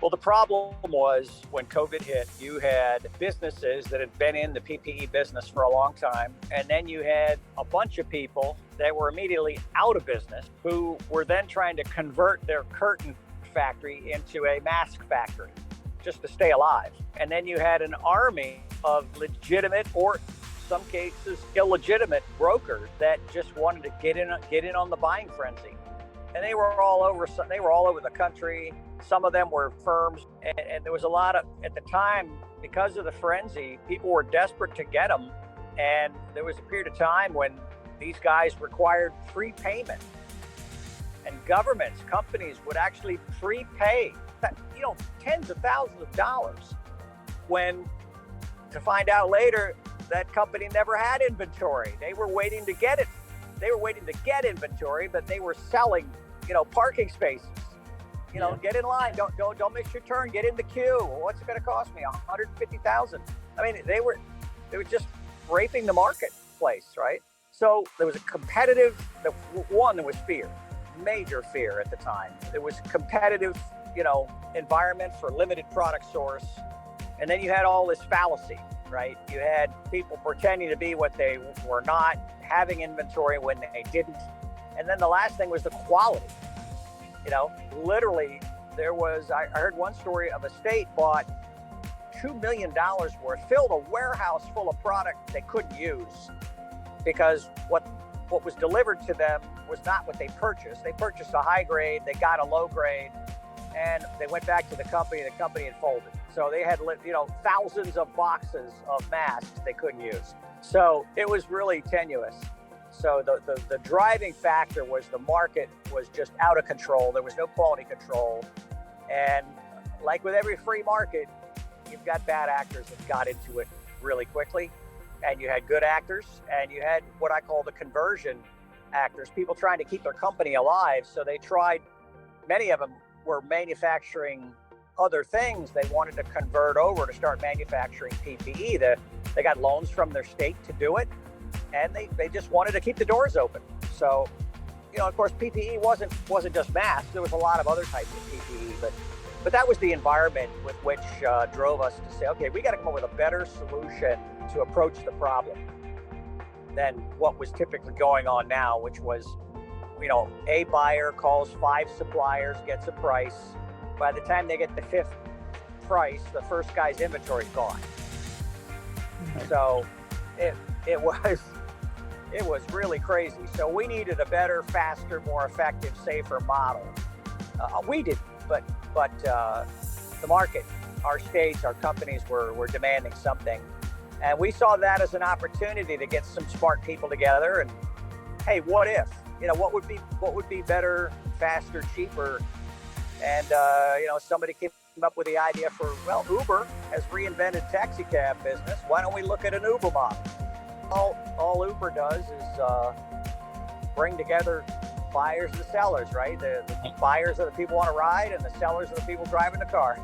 Well, the problem was when COVID hit, you had businesses that had been in the PPE business for a long time. And then you had a bunch of people that were immediately out of business who were then trying to convert their curtain factory into a mask factory just to stay alive. And then you had an army of legitimate or some cases illegitimate brokers that just wanted to get in on the buying frenzy. And they were all over the country. Some of them were firms, and there was a lot of, at the time, because of the frenzy, people were desperate to get them. And there was a period of time when these guys required prepayment, and governments, companies would actually prepay, tens of thousands of dollars, when to find out later that company never had inventory. They were waiting to get it. They were waiting to get inventory, but they were selling, parking spaces. Get in line. Don't miss your turn. Get in the queue. What's it going to cost me? $150,000. I mean, they were just raping the marketplace, right? So there was a competitive. There was fear, major fear at the time. There was competitive, environment for limited product source, and then you had all this fallacy, right? You had people pretending to be what they were not, having inventory when they didn't, and then the last thing was the quality. Literally, I heard one story of a state bought $2 million worth, filled a warehouse full of product they couldn't use because what was delivered to them was not what they purchased. They purchased a high grade, they got a low grade, and they went back to the company had folded. So they had, thousands of boxes of masks they couldn't use. So it was really tenuous. So the driving factor was the market was just out of control. There was no quality control. And like with every free market, you've got bad actors that got into it really quickly. And you had good actors, and you had what I call the conversion actors, people trying to keep their company alive. So they tried, many of them were manufacturing other things. They wanted to convert over to start manufacturing PPE. They got loans from their state to do it. And they just wanted to keep the doors open. So, of course, PPE wasn't just masks. There was a lot of other types of PPE, but that was the environment with which drove us to say, okay, we got to come up with a better solution to approach the problem than what was typically going on now, which was, a buyer calls 5 suppliers, gets a price. By the time they get the 5th price, the first guy's inventory is gone. Mm-hmm. So it was really crazy. So we needed a better, faster, more effective, safer model. We didn't, but the market, our states, our companies were demanding something. And we saw that as an opportunity to get some smart people together and, hey, what if? What would be better, faster, cheaper? And, somebody came up with the idea for, Uber has reinvented taxi cab business. Why don't we look at an Uber model? All Uber does is bring together buyers and sellers, right? The buyers are the people on a ride, and the sellers are the people driving the car.